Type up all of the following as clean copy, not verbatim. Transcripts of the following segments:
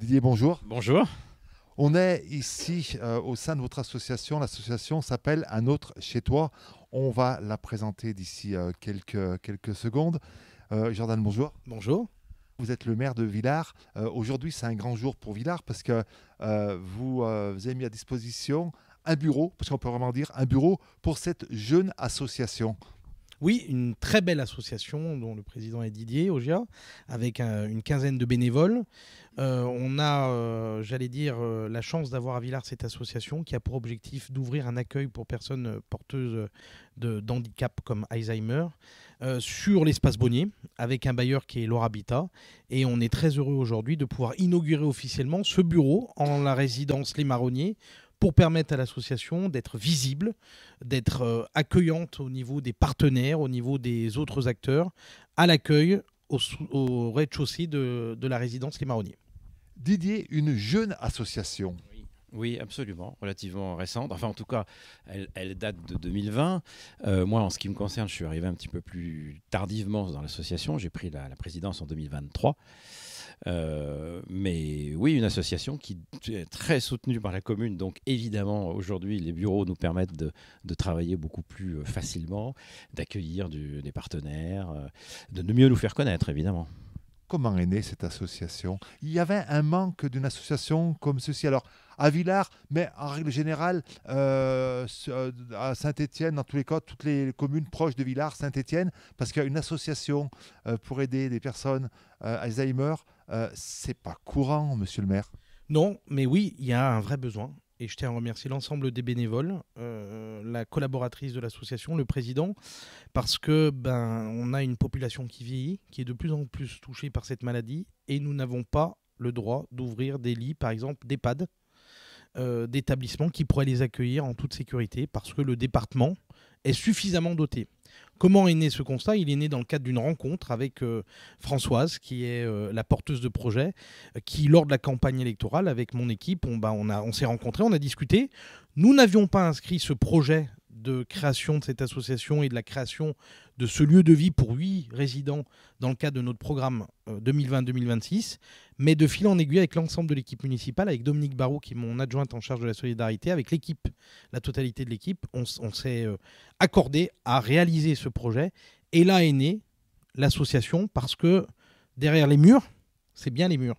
Didier, bonjour. Bonjour. On est ici au sein de votre association. L'association s'appelle Un autre chez toi. On va la présenter d'ici quelques secondes. Jordan, bonjour. Bonjour. Vous êtes le maire de Villars. Aujourd'hui, c'est un grand jour pour Villars parce que vous avez mis à disposition un bureau, parce qu'on peut vraiment dire un bureau pour cette jeune association. Oui, une très belle association dont le président est Didier Ogia, avec une quinzaine de bénévoles. On a, j'allais dire, la chance d'avoir à Villars cette association qui a pour objectif d'ouvrir un accueil pour personnes porteuses d'handicap comme Alzheimer sur l'espace Bonnier, avec un bailleur qui est Laura Habitat. Et on est très heureux aujourd'hui de pouvoir inaugurer officiellement ce bureau en la résidence Les Marronniers, pour permettre à l'association d'être visible, d'être accueillante au niveau des partenaires, au niveau des autres acteurs, à l'accueil au rez-de-chaussée de la résidence Les Marronniers. Didier, une jeune association. Oui, absolument, relativement récente. Enfin, en tout cas, elle date de 2020. Moi, en ce qui me concerne, je suis arrivé un petit peu plus tardivement dans l'association. J'ai pris la présidence en 2023. Mais oui, une association qui est très soutenue par la commune. Donc évidemment, aujourd'hui, les bureaux nous permettent de travailler beaucoup plus facilement, d'accueillir des partenaires, de mieux nous faire connaître, évidemment. Comment est née cette association? Il y avait un manque d'une association comme ceci. Alors, à Villars, mais en règle générale, à Saint-Étienne, dans tous les cas, toutes les communes proches de Villars, Saint-Étienne, parce qu'il y a une association pour aider des personnes Alzheimer, c'est pas courant, monsieur le maire. Non, mais oui, il y a un vrai besoin. Et je tiens à remercier l'ensemble des bénévoles, la collaboratrice de l'association, le président, parce que on a une population qui vieillit, qui est de plus en plus touchée par cette maladie, et nous n'avons pas le droit d'ouvrir des lits, par exemple d'EHPAD, d'établissements qui pourraient les accueillir en toute sécurité, parce que le département est suffisamment doté. Comment est né ce constat? Il est né dans le cadre d'une rencontre avec Françoise, qui est la porteuse de projet, qui, lors de la campagne électorale, avec mon équipe, on s'est rencontrés, on a discuté. Nous n'avions pas inscrit ce projet de création de cette association et de la création de ce lieu de vie pour 8 résidents dans le cadre de notre programme 2020-2026, mais de fil en aiguille avec l'ensemble de l'équipe municipale, avec Dominique Barrault, qui est mon adjointe en charge de la solidarité, avec l'équipe, la totalité de l'équipe, on s'est accordé à réaliser ce projet. Et là est née l'association, parce que derrière les murs, c'est bien les murs,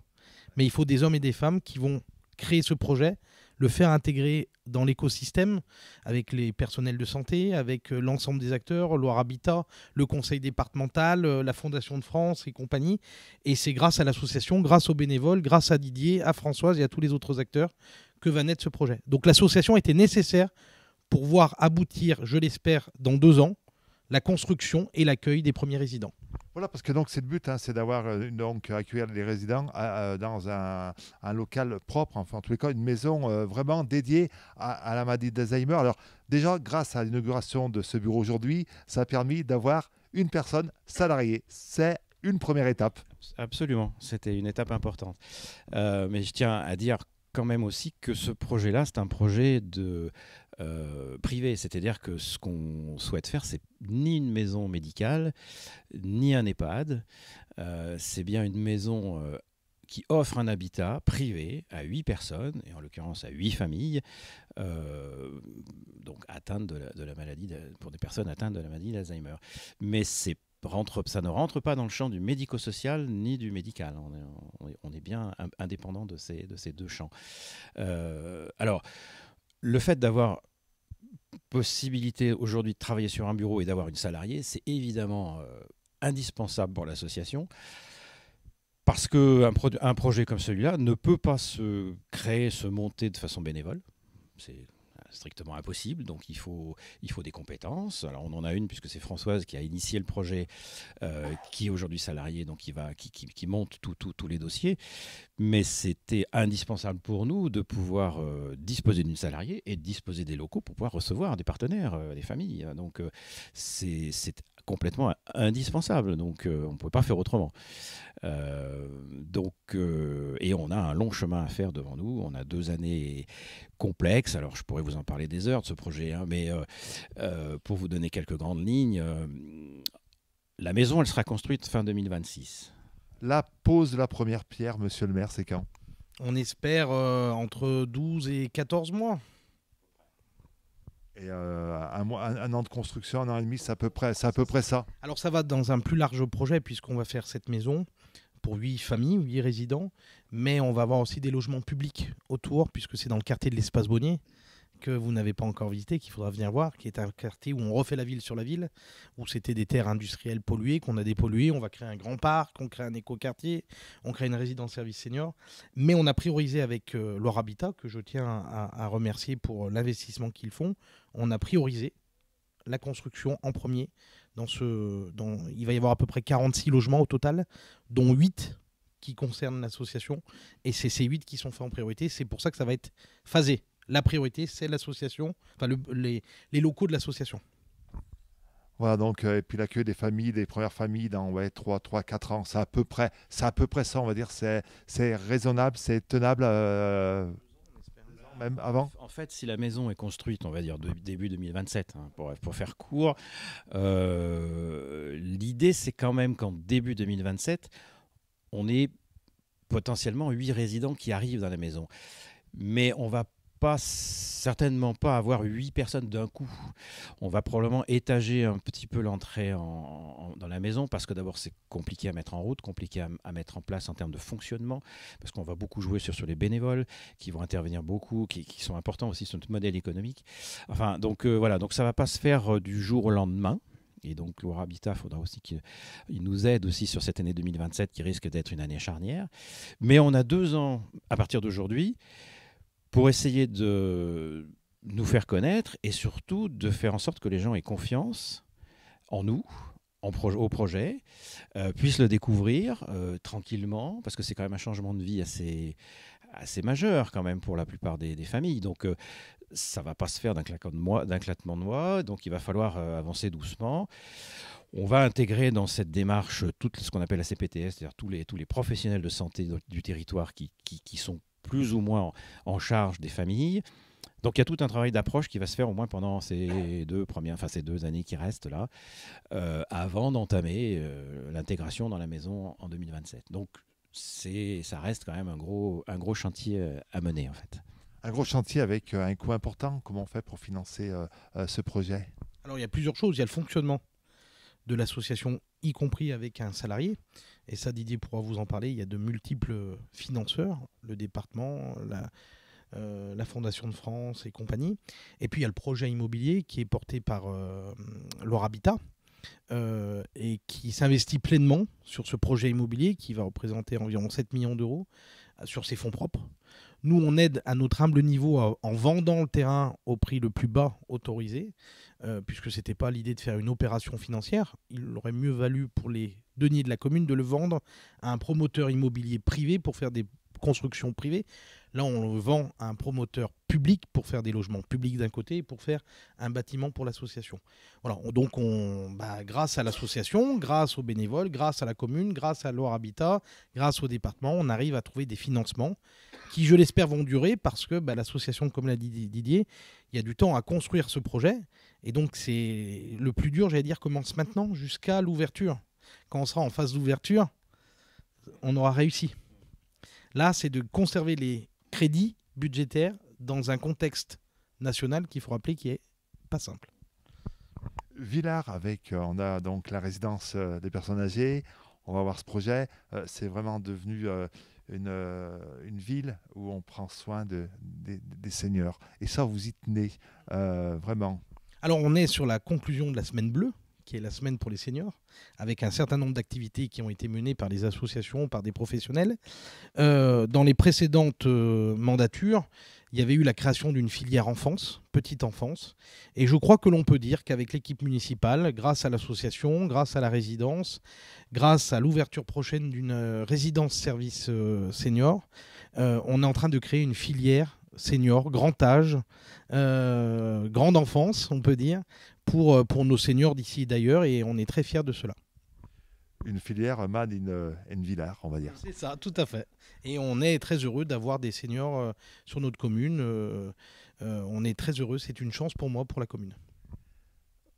mais il faut des hommes et des femmes qui vont créer ce projet, le faire intégrer dans l'écosystème avec les personnels de santé, avec l'ensemble des acteurs, Loire Habitat, le conseil départemental, la Fondation de France et compagnie. Et c'est grâce à l'association, grâce aux bénévoles, grâce à Didier, à Françoise et à tous les autres acteurs que va naître ce projet. Donc l'association était nécessaire pour voir aboutir, je l'espère, dans 2 ans, la construction et l'accueil des premiers résidents. Voilà, parce que donc c'est le but, hein, c'est d'avoir donc accueillir les résidents dans un local propre, enfin en tous les cas une maison vraiment dédiée à la maladie d'Alzheimer. Alors déjà, grâce à l'inauguration de ce bureau aujourd'hui, ça a permis d'avoir une personne salariée. C'est une première étape. Absolument, c'était une étape importante. Mais je tiens à dire quand même aussi que ce projet-là, c'est un projet privé. C'est-à-dire que ce qu'on souhaite faire, c'est ni une maison médicale, ni un EHPAD. C'est bien une maison qui offre un habitat privé à 8 personnes, et en l'occurrence à 8 familles, donc atteintes de la maladie, pour des personnes atteintes de la maladie d'Alzheimer. Mais ça ne rentre pas dans le champ du médico-social ni du médical. On est bien indépendant de ces 2 champs. Alors, le fait d'avoir possibilité aujourd'hui de travailler sur un bureau et d'avoir une salariée, c'est évidemment indispensable pour l'association, parce qu'un projet comme celui-là ne peut pas se créer, se monter de façon bénévole. C'est strictement impossible, donc il faut des compétences. Alors on en a une, puisque c'est Françoise qui a initié le projet, qui est aujourd'hui salariée, donc qui monte tous les dossiers. Mais c'était indispensable pour nous de pouvoir disposer d'une salariée et de disposer des locaux pour pouvoir recevoir des partenaires, des familles. Donc c'est complètement indispensable, donc on ne pouvait pas faire autrement. Et on a un long chemin à faire devant nous. On a 2 années complexes. Alors je pourrais vous en parler des heures de ce projet, hein, mais pour vous donner quelques grandes lignes, la maison, elle sera construite fin 2026. La pose de la première pierre, monsieur le maire, c'est quand? On espère entre 12 et 14 mois. Et un an de construction, un an et demi, c'est à peu près ça. Alors ça va dans un plus large projet puisqu'on va faire cette maison pour 8 familles, 8 résidents, mais on va avoir aussi des logements publics autour puisque c'est dans le quartier de l'Espace Bonnier que vous n'avez pas encore visité, qu'il faudra venir voir, qui est un quartier où on refait la ville sur la ville, où c'était des terres industrielles polluées, qu'on a dépolluées. On va créer un grand parc, on crée un écoquartier, on crée une résidence service senior. Mais on a priorisé avec Leur Habitat, que je tiens à remercier pour l'investissement qu'ils font, on a priorisé la construction en premier. Il va y avoir à peu près 46 logements au total, dont 8 qui concernent l'association. Et c'est ces 8 qui sont faits en priorité. C'est pour ça que ça va être phasé. La priorité, c'est l'association, enfin les locaux de l'association. Voilà, donc, et puis l'accueil des familles, des premières familles dans 3, 4 ans, c'est à peu près ça, on va dire. C'est raisonnable, c'est tenable, même avant. En fait, si la maison est construite, on va dire début 2027, hein, pour faire court, l'idée c'est quand même qu'en début 2027, on ait potentiellement 8 résidents qui arrivent dans la maison. Mais on va certainement pas avoir 8 personnes d'un coup. On va probablement étager un petit peu l'entrée dans la maison parce que d'abord c'est compliqué à mettre en route, compliqué à mettre en place en termes de fonctionnement, parce qu'on va beaucoup jouer sur les bénévoles qui vont intervenir beaucoup, qui sont importants aussi sur notre modèle économique. Enfin, donc voilà, donc ça va pas se faire du jour au lendemain. Et donc, Leur Habitat, il faudra aussi qu'il nous aide aussi sur cette année 2027 qui risque d'être une année charnière. Mais on a 2 ans à partir d'aujourd'hui pour essayer de nous faire connaître et surtout de faire en sorte que les gens aient confiance en nous, au projet, puissent le découvrir tranquillement, parce que c'est quand même un changement de vie assez majeur quand même pour la plupart des familles. Donc ça ne va pas se faire d'un claquement de doigts, donc il va falloir avancer doucement. On va intégrer dans cette démarche tout ce qu'on appelle la CPTS, c'est-à-dire tous les professionnels de santé du territoire qui sont plus ou moins en charge des familles. Donc il y a tout un travail d'approche qui va se faire au moins pendant ces 2 années qui restent là, avant d'entamer l'intégration dans la maison en 2027. Donc ça reste quand même un gros chantier à mener en fait. Un gros chantier avec un coût important. Comment on fait pour financer ce projet? Alors il y a plusieurs choses. Il y a le fonctionnement de l'association, y compris avec un salarié. Et ça, Didier pourra vous en parler. Il y a de multiples financeurs, le département, la Fondation de France et compagnie. Et puis il y a le projet immobilier qui est porté par Leur Habitat et qui s'investit pleinement sur ce projet immobilier qui va représenter environ 7 millions d'euros sur ses fonds propres. Nous, on aide à notre humble niveau en vendant le terrain au prix le plus bas autorisé, puisque ce n'était pas l'idée de faire une opération financière. Il aurait mieux valu pour les deniers de la commune de le vendre à un promoteur immobilier privé pour faire des constructions privées. Là, on le vend à un promoteur public pour faire des logements publics d'un côté et pour faire un bâtiment pour l'association. Voilà, donc grâce à l'association, grâce aux bénévoles, grâce à la commune, grâce à Leur Habitat, grâce au département, on arrive à trouver des financements qui, je l'espère, vont durer parce que l'association, comme l'a dit Didier, il y a du temps à construire ce projet. Et donc, c'est le plus dur, j'allais dire, commence maintenant jusqu'à l'ouverture. Quand on sera en phase d'ouverture, on aura réussi. Là, c'est de conserver les crédits budgétaires dans un contexte national qu'il faut rappeler qui est pas simple. Villars, on a donc la résidence des personnes âgées. On va voir ce projet. C'est vraiment devenu une ville où on prend soin des seniors. Et ça, vous y tenez vraiment. Alors, on est sur la conclusion de la semaine bleue, qui est la semaine pour les seniors, avec un certain nombre d'activités qui ont été menées par les associations, par des professionnels. Dans les précédentes mandatures, il y avait eu la création d'une filière enfance, petite enfance. Et je crois que l'on peut dire qu'avec l'équipe municipale, grâce à l'association, grâce à la résidence, grâce à l'ouverture prochaine d'une résidence service senior, on est en train de créer une filière senior, grand âge, grande enfance, on peut dire, pour nos seniors d'ici et d'ailleurs, et on est très fiers de cela. Une filière Made in Villars, on va dire. C'est ça, tout à fait. Et on est très heureux d'avoir des seniors sur notre commune. On est très heureux, c'est une chance pour moi, pour la commune.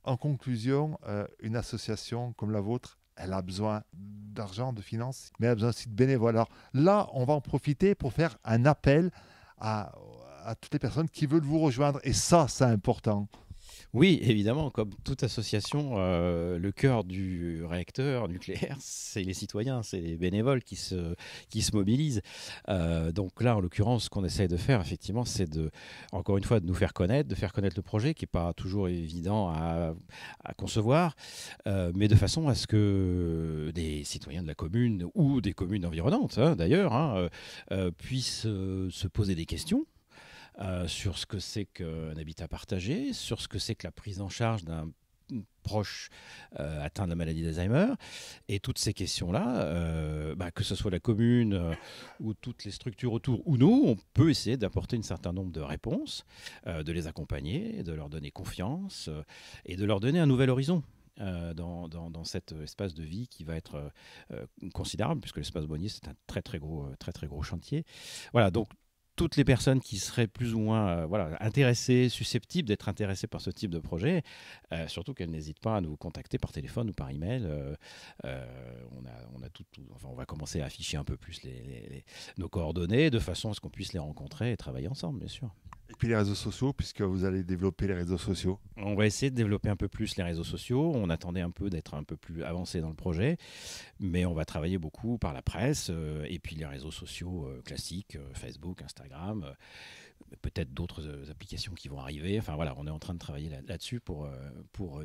En conclusion, une association comme la vôtre elle a besoin d'argent, de finances, mais elle a besoin aussi de bénévoles. Alors là, on va en profiter pour faire un appel à toutes les personnes qui veulent vous rejoindre. Et ça, c'est important. Oui, évidemment, comme toute association, le cœur du réacteur nucléaire, c'est les citoyens, c'est les bénévoles qui se mobilisent. Donc là, en l'occurrence, ce qu'on essaye de faire, effectivement, c'est encore une fois, de nous faire connaître, de faire connaître le projet, qui n'est pas toujours évident à concevoir, mais de façon à ce que des citoyens de la commune ou des communes environnantes, d'ailleurs, puissent se poser des questions sur ce que c'est qu'un habitat partagé, sur ce que c'est que la prise en charge d'un proche atteint de la maladie d'Alzheimer. Et toutes ces questions-là, que ce soit la commune ou toutes les structures autour ou nous, on peut essayer d'apporter un certain nombre de réponses, de les accompagner, de leur donner confiance et de leur donner un nouvel horizon. Dans cet espace de vie qui va être considérable, puisque l'espace Bonnier, c'est un très très gros chantier. Voilà, donc toutes les personnes qui seraient plus ou moins intéressées, susceptibles d'être intéressées par ce type de projet, surtout qu'elles n'hésitent pas à nous contacter par téléphone ou par email. On va commencer à afficher un peu plus nos coordonnées de façon à ce qu'on puisse les rencontrer et travailler ensemble, bien sûr. Et puis les réseaux sociaux, puisque vous allez développer les réseaux sociaux. On va essayer de développer un peu plus les réseaux sociaux. On attendait un peu d'être un peu plus avancé dans le projet, mais on va travailler beaucoup par la presse et puis les réseaux sociaux classiques, Facebook, Instagram, peut-être d'autres applications qui vont arriver. Enfin voilà, on est en train de travailler là-dessus pour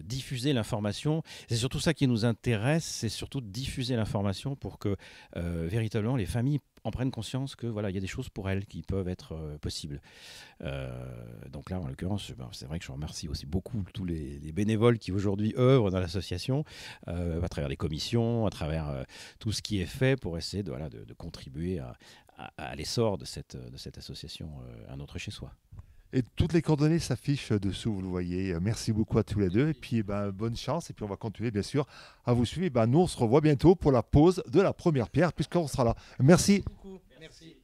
diffuser l'information. C'est surtout ça qui nous intéresse, c'est surtout de diffuser l'information pour que véritablement les familles en prennent conscience que il y a des choses pour elles qui peuvent être possibles. Donc là, en l'occurrence, c'est vrai que je remercie aussi beaucoup tous les bénévoles qui aujourd'hui œuvrent dans l'association, à travers les commissions, à travers tout ce qui est fait pour essayer de contribuer à l'essor de cette association Un autre chez soi. Et toutes les coordonnées s'affichent dessous, vous le voyez. Merci beaucoup à tous les deux. Et puis, bonne chance. Et puis, on va continuer, bien sûr, à vous suivre. Nous, on se revoit bientôt pour la pose de la première pierre, puisqu'on sera là. Merci. Merci.